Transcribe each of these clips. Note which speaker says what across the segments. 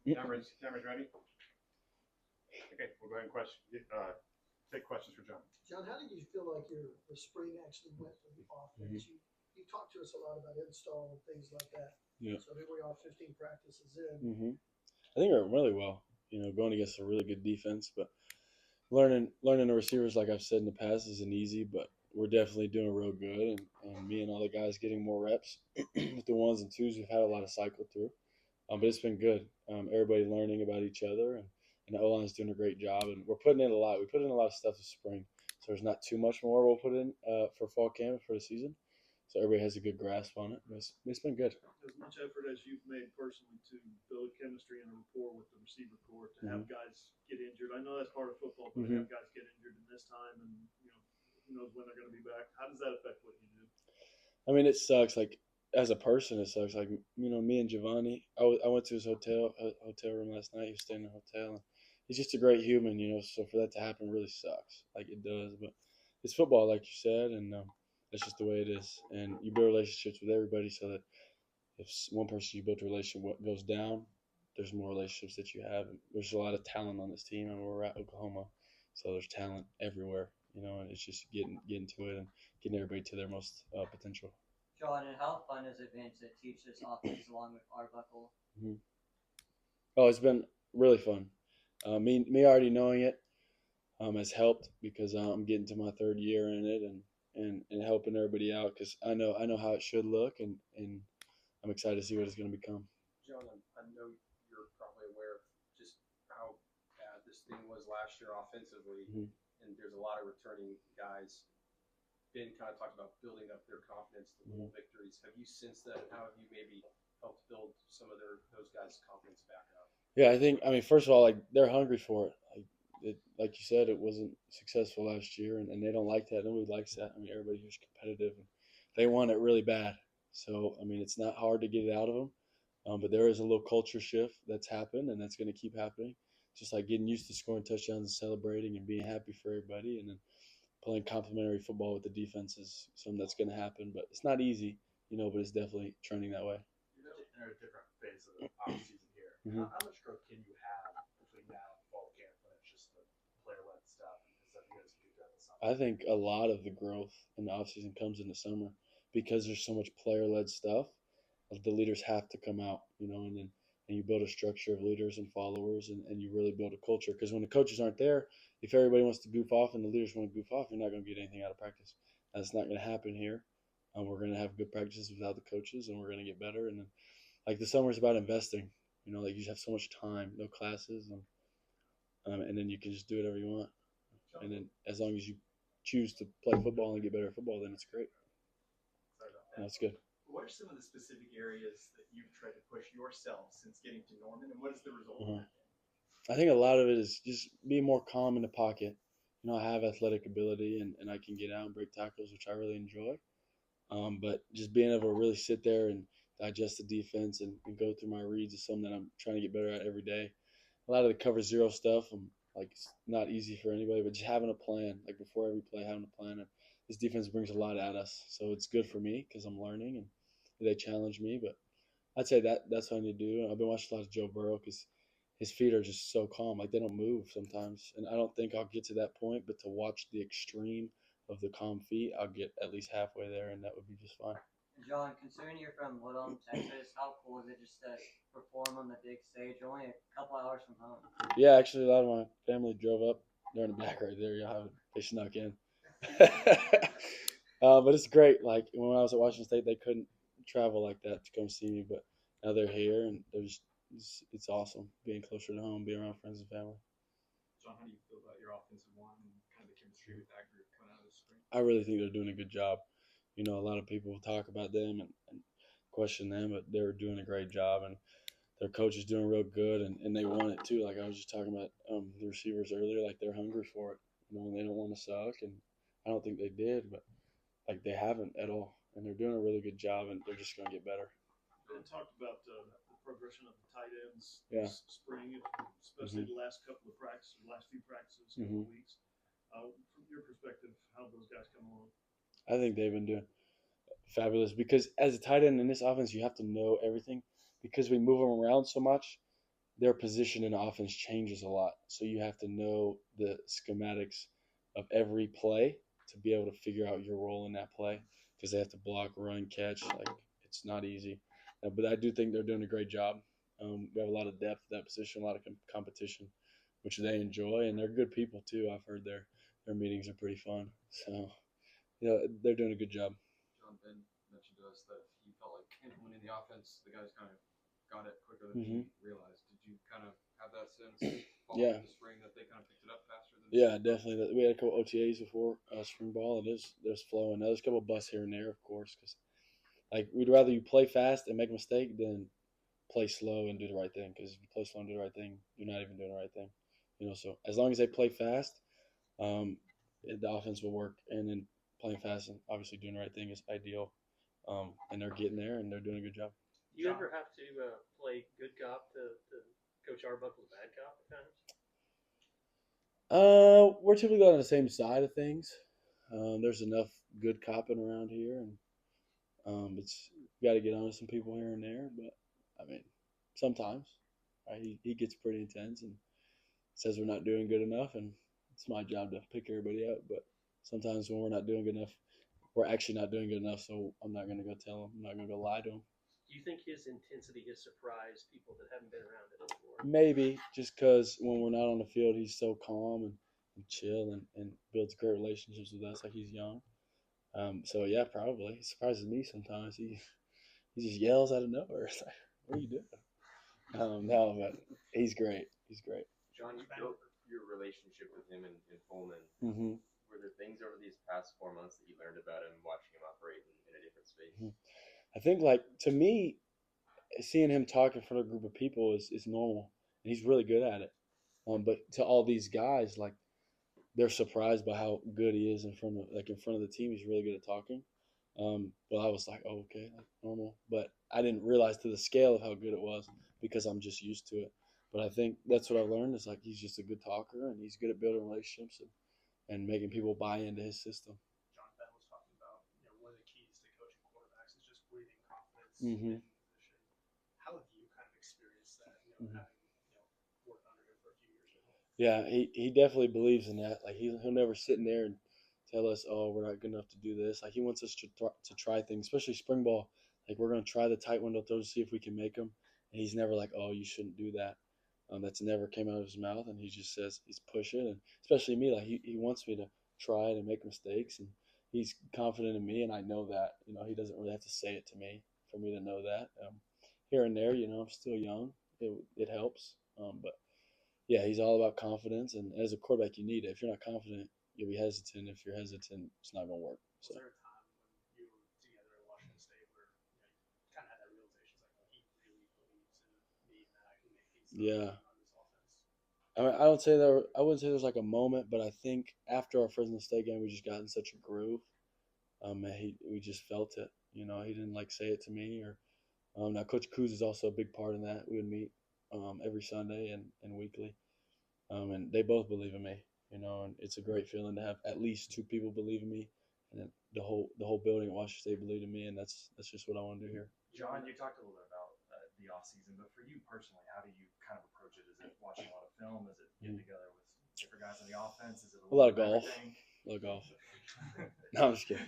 Speaker 1: Great. Cameras ready? Okay, we'll go ahead and take questions for John.
Speaker 2: John, how did you feel like the spring actually went for the offense? You talked to us a lot about install and things like that.
Speaker 3: Yeah.
Speaker 2: So here we are, 15 practices in.
Speaker 3: I think it went really well. Going against a really good defense, but learning the receivers, like I've said in the past, isn't easy. But we're definitely doing real good, and me and all the guys getting more reps with the ones and twos. We've had a lot of cycle through, but it's been good. Everybody learning about each other, and the O-line's doing a great job, and we're putting in a lot. We put in a lot of stuff this spring, so there's not too much more we'll put in for fall camp for the season. So everybody has a good grasp on it. It's been good.
Speaker 4: As much effort as you've made personally to build chemistry and a rapport with the receiver corps, to have guys get injured. I know that's part of football, but to have guys get injured in this time, and who knows when they're going to be back. How does that affect what you do?
Speaker 3: I mean, it sucks. Like as a person, it sucks. Like me and Giovanni. I went to his hotel room last night. He was staying in a hotel, and he's just a great human. So for that to happen really sucks. Like it does, but it's football, like you said, and that's just the way it is. And you build relationships with everybody, so that if one person you built a relationship goes down, there's more relationships that you have. And there's a lot of talent on this team, and we're at Oklahoma, so there's talent everywhere. And it's just getting to it and getting everybody to their most potential.
Speaker 5: John, and how fun has it been to teach this offense along with Arbuckle?
Speaker 3: Oh, it's been really fun. Me already knowing it has helped because I'm getting to my third year in it and helping everybody out because I know how it should look and I'm excited to see what it's going to become.
Speaker 6: John, I know you're probably aware of just how bad this thing was last year offensively, and there's a lot of returning guys. Ben kind of talked about building up their confidence, the little victories. Have you sensed that, and how have you maybe helped build some of those guys' confidence back up?
Speaker 3: Yeah, I mean, first of all, like they're hungry for it. Like you said, it wasn't successful last year, and they don't like that. Nobody likes that. I mean, everybody here's competitive, and they want it really bad. So, I mean, it's not hard to get it out of them, but there is a little culture shift that's happened, and that's going to keep happening. Just like getting used to scoring touchdowns and celebrating and being happy for everybody, and then playing complementary football with the defense is something that's going to happen. But it's not easy, but it's definitely trending that way.
Speaker 1: You're in a different phase of the offseason here. How much growth can you have between now and fall camp when it's just the player-led stuff and stuff you guys can do during the summer?
Speaker 3: I think a lot of the growth in the offseason comes in the summer because there's so much player-led stuff. The leaders have to come out, and you build a structure of leaders and followers, and you really build a culture. Because when the coaches aren't there, if everybody wants to goof off and the leaders want to goof off, you're not going to get anything out of practice. That's not going to happen here. We're going to have good practices without the coaches, and we're going to get better. And then, like the summer is about investing. Like you just have so much time, no classes, and then you can just do whatever you want. And then as long as you choose to play football and get better at football, then it's great. That's good.
Speaker 7: What are some of the specific areas that you've tried to push yourself since getting to Norman, and what is the result of that?
Speaker 3: I think a lot of it is just being more calm in the pocket. I have athletic ability and I can get out and break tackles, which I really enjoy. But just being able to really sit there and digest the defense and go through my reads is something that I'm trying to get better at every day. A lot of the cover zero stuff, it's not easy for anybody, but just having a plan, like before every play, having a plan. And this defense brings a lot at us, so it's good for me because I'm learning and they challenge me. But I'd say that's what I need to do. And I've been watching a lot of Joe Burrow because his feet are just so calm. Like they don't move sometimes. And I don't think I'll get to that point, but to watch the extreme of the calm feet, I'll get at least halfway there, and that would be just fine.
Speaker 5: John, considering you're from Woodland, Texas, how cool is it just to perform on the big stage? You're only a couple hours from home.
Speaker 3: Yeah, actually, a lot of my family drove up. They're in the back right there. They snuck in. But it's great. Like when I was at Washington State, they couldn't travel like that to come see me, but now they're here, and it's awesome being closer to home, being around friends and family.
Speaker 7: John, how do you feel about your offensive line and kind of the chemistry with that group coming out of the spring?
Speaker 3: I really think they're doing a good job. A lot of people talk about them and question them, but they're doing a great job, and their coach is doing real good, and they want it too. Like I was just talking about the receivers earlier, like they're hungry for it, and they don't want to suck, and I don't think they did, but like they haven't at all, and they're doing a really good job, and they're just going to get better.
Speaker 4: Ben talked about the progression of the tight ends
Speaker 3: this
Speaker 4: spring, especially the last couple of practices, last few practices, couple of weeks. From your perspective, how have those guys come along?
Speaker 3: I think they've been doing fabulous because as a tight end in this offense, you have to know everything because we move them around so much. their position in the offense changes a lot. So you have to know the schematics of every play to be able to figure out your role in that play because they have to block, run, catch. Like it's not easy. But I do think they're doing a great job. We have a lot of depth at that position, a lot of competition, which they enjoy, and they're good people too. I've heard their meetings are pretty fun. So they're doing a good job.
Speaker 6: John Ben mentioned to us that he felt like implementing the offense, the guys kind of got it quicker than he realized. Did you kind of have that sense following the spring that they kind of picked it up faster than?
Speaker 3: Yeah, definitely. We had a couple OTAs before spring ball, and there's flowing. Now, there's a couple busts here and there, of course, because like we'd rather you play fast and make a mistake than play slow and do the right thing. Because if you play slow and do the right thing, you're not even doing the right thing. So as long as they play fast, the offense will work, and then playing fast and obviously doing the right thing is ideal. And they're getting there, and they're doing a good job.
Speaker 8: Do you ever have to play good cop to Coach Arbuckle's bad cop at times?
Speaker 3: We're typically on the same side of things. There's enough good copping around here, and it's got to get on to some people here and there. But I mean, sometimes right, he gets pretty intense and says we're not doing good enough, and it's my job to pick everybody up. But sometimes when we're not doing good enough, we're actually not doing good enough. So I'm not going to go tell him. I'm not going to go lie to him.
Speaker 8: Do you think his intensity has surprised people that haven't been around it before?
Speaker 3: Maybe just because when we're not on the field, he's so calm and chill and builds great relationships with us. Like he's young. So yeah, probably he surprises me sometimes. He just yells out of nowhere. It's like, what are you doing? No, but he's great. He's great.
Speaker 9: John, you built your relationship with him in Pullman.
Speaker 3: Mm-hmm.
Speaker 9: Were there things over these past 4 months that you learned about him watching him operate in a different space?
Speaker 3: Mm-hmm. I think, like, to me, seeing him talk in front of a group of people is normal, and he's really good at it. But to all these guys, like, they're surprised by how good he is in front of the team. He's really good at talking. But I was like, oh, okay, like normal. But I didn't realize to the scale of how good it was because I'm just used to it. But I think that's what I learned is like he's just a good talker and he's good at building relationships and making people buy into his system.
Speaker 1: John Ben was talking about, one of the keys to coaching quarterbacks is just breathing confidence
Speaker 3: Mm-hmm.
Speaker 1: in position. How have you kind of experienced that, having worked under him for a few years now?
Speaker 3: Yeah, he definitely believes in that. Like he'll never sit in there and tell us, oh, we're not good enough to do this. Like he wants us to try things, especially spring ball. Like we're going to try the tight window throws to see if we can make them. And he's never like, oh, you shouldn't do that. That's never came out of his mouth, and he just says he's pushing, and especially me, like he wants me to try it and make mistakes, and he's confident in me, and I know that. He doesn't really have to say it to me for me to know that. Here and there, I'm still young. It helps, but yeah, he's all about confidence, and as a quarterback, you need it. If you're not confident, you'll be hesitant. If you're hesitant, it's not going to work. So.
Speaker 1: Was there a time when you were together at Washington State where you kind of had that realization, like, he really believes in me and that I can make these
Speaker 3: Yeah.
Speaker 1: on this offense?
Speaker 3: I mean, I wouldn't say there was like a moment, but I think after our Fresno State game, we just got in such a groove. We just felt it. He didn't like say it to me or. Now Coach Kuz is also a big part in that. We would meet every Sunday and weekly, and they both believe in me. And it's a great feeling to have at least two people believe in me, and then the whole building at Washington State believed in me, and that's just what I want to do here.
Speaker 10: John, you talked a little bit about the offseason, but for you personally, how do you kind of approach it? Is it watching a lot of film? Is it getting together with different guys on the offense? Is it
Speaker 3: a lot of golf?
Speaker 10: Everything?
Speaker 3: A lot of golf. No, I'm just kidding.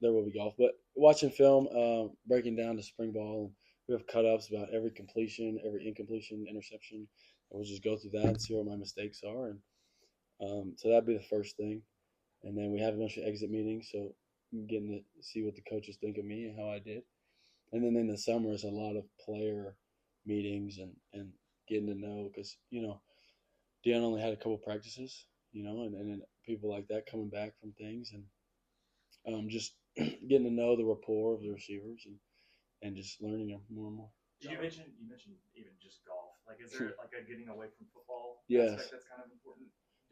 Speaker 3: There will be golf, but watching film, breaking down the spring ball, and we have cut-ups about every completion, every incompletion, interception, and we'll just go through that and see what my mistakes are, and so that'd be the first thing, and then we have a bunch of exit meetings, so I'm getting to see what the coaches think of me and how I did, and then in the summer is a lot of player meetings and getting to know because Deion only had a couple practices, and then people like that coming back from things and just getting to know the rapport of the receivers and just learning them more and more.
Speaker 10: You mentioned even just golf. Like, is there like a getting away from football
Speaker 3: Yes.
Speaker 10: aspect that's kind of important?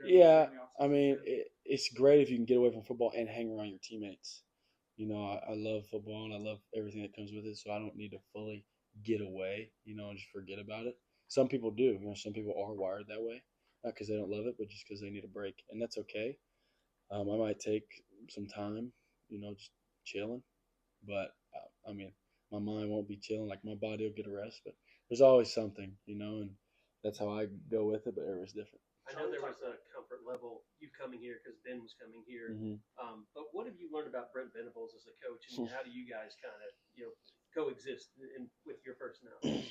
Speaker 3: Yeah,
Speaker 10: during the
Speaker 3: I mean,
Speaker 10: offseason?
Speaker 3: it's great if you can get away from football and hang around your teammates. I love football and I love everything that comes with it, so I don't need to fully get away, and just forget about it. Some people do. Some people are wired that way, not because they don't love it, but just because they need a break, and that's okay. I might take some time, just chilling, but I mean, my mind won't be chilling. Like my body will get a rest, but there's always something, and that's how I go with it. But everybody's different.
Speaker 8: I know there was a comfort level you coming here because Ben was coming here.
Speaker 3: Mm-hmm.
Speaker 8: But what have you learned about Brent Venables as a coach, and how do you guys kind of coexist with your personality?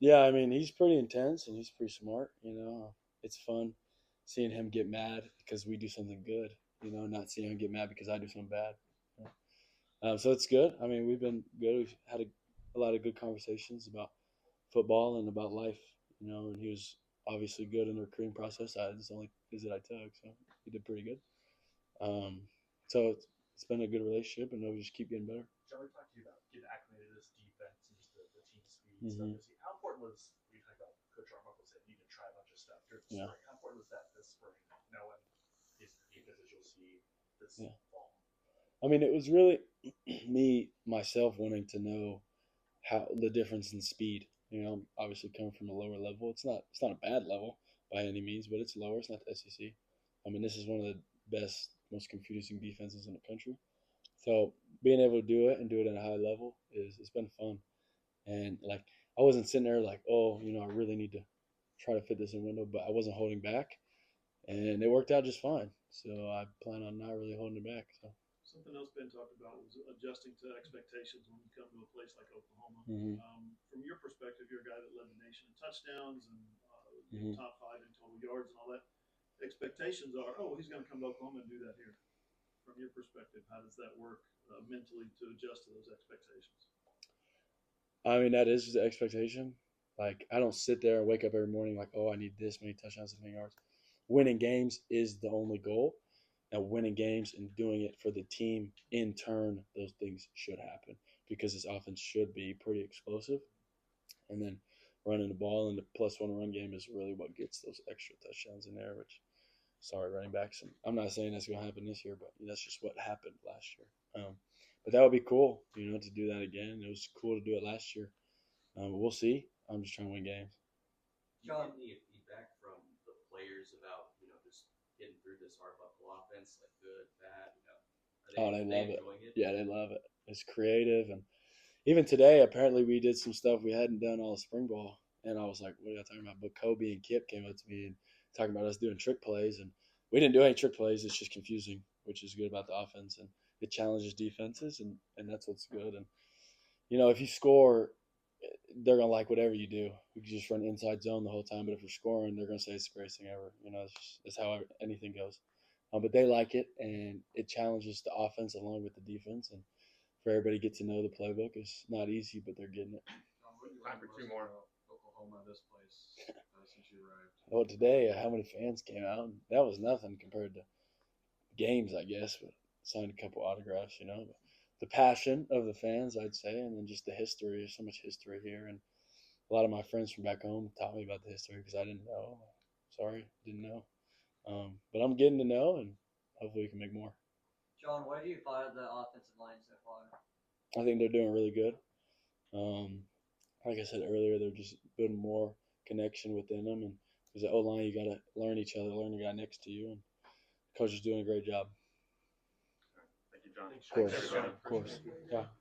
Speaker 3: Yeah, I mean, he's pretty intense and he's pretty smart. It's fun seeing him get mad because we do something good. Not seeing him get mad because I do something bad. So it's good. I mean, we've been good. We've had a lot of good conversations about football and about life. And he was obviously good in the recruiting process. It's the only visit I took, so he did pretty good. So it's been a good relationship, and we just keep getting better.
Speaker 1: John, we talked to you about getting acclimated to this defense and just the team speed and stuff. How important was, we talked about Coach Arbuckle said you can try a bunch of stuff during the spring. How important was that this spring, knowing these defenses you'll see this fall?
Speaker 3: I mean, it was really myself wanting to know how the difference in speed. I'm obviously coming from a lower level. It's not a bad level by any means, but it's lower. It's not the SEC. I mean, this is one of the best, most confusing defenses in the country. So being able to do it and do it at a high level it's been fun. And like I wasn't sitting there like, I really need to try to fit this in window, but I wasn't holding back, and it worked out just fine. So I plan on not really holding it back. So.
Speaker 4: Something else Ben talked about was adjusting to expectations when you come to a place like Oklahoma. From your perspective, you're a guy that led the nation in touchdowns and top 5 in total yards and all that. Expectations are, he's going to come to Oklahoma and do that here. From your perspective, how does that work mentally to adjust to those expectations?
Speaker 3: I mean, that is the expectation. Like, I don't sit there and wake up every morning like, I need this many touchdowns, this many yards. Winning games is the only goal. Now, winning games and doing it for the team, in turn, those things should happen because this offense should be pretty explosive. And then running the ball and the +1 run game is really what gets those extra touchdowns in there, which, sorry, running backs. And I'm not saying that's going to happen this year, but that's just what happened last year. But that would be cool, to do that again. It was cool to do it last year. We'll see. I'm just trying to win games.
Speaker 11: Do you get any feedback from the players about, just getting through this Arbuckle offense, like good, bad,
Speaker 3: They love it. Yeah, they love it. It's creative. And even today, apparently we did some stuff we hadn't done all spring ball. And I was like, what are you talking about? But Kobe and Kip came up to me and talking about us doing trick plays. And we didn't do any trick plays. It's just confusing, which is good about the offense. And it challenges defenses, and that's what's good. And, if you score, they're going to like whatever you do. You can just run inside zone the whole time, but if you're scoring, they're going to say it's the greatest thing ever. It's how anything goes. But they like it, and it challenges the offense along with the defense. And for everybody to get to know the playbook, it's not easy, but they're getting it.
Speaker 10: Time for 2 more. Oklahoma, this place, since you arrived.
Speaker 3: Well, today, how many fans came out? That was nothing compared to games, I guess, but signed a couple autographs, But the passion of the fans, I'd say, and then just the history. There's so much history here. And a lot of my friends from back home taught me about the history because I didn't know. Sorry, didn't know. But I'm getting to know, and hopefully we can make more.
Speaker 5: John, what have you thought of the offensive line so far?
Speaker 3: I think they're doing really good. Like I said earlier, they're just building more connection within them. And because the O-line, you got to learn each other, learn the guy next to you. And the coach is doing a great job.
Speaker 10: Thank you, John.
Speaker 3: Of course. Yeah.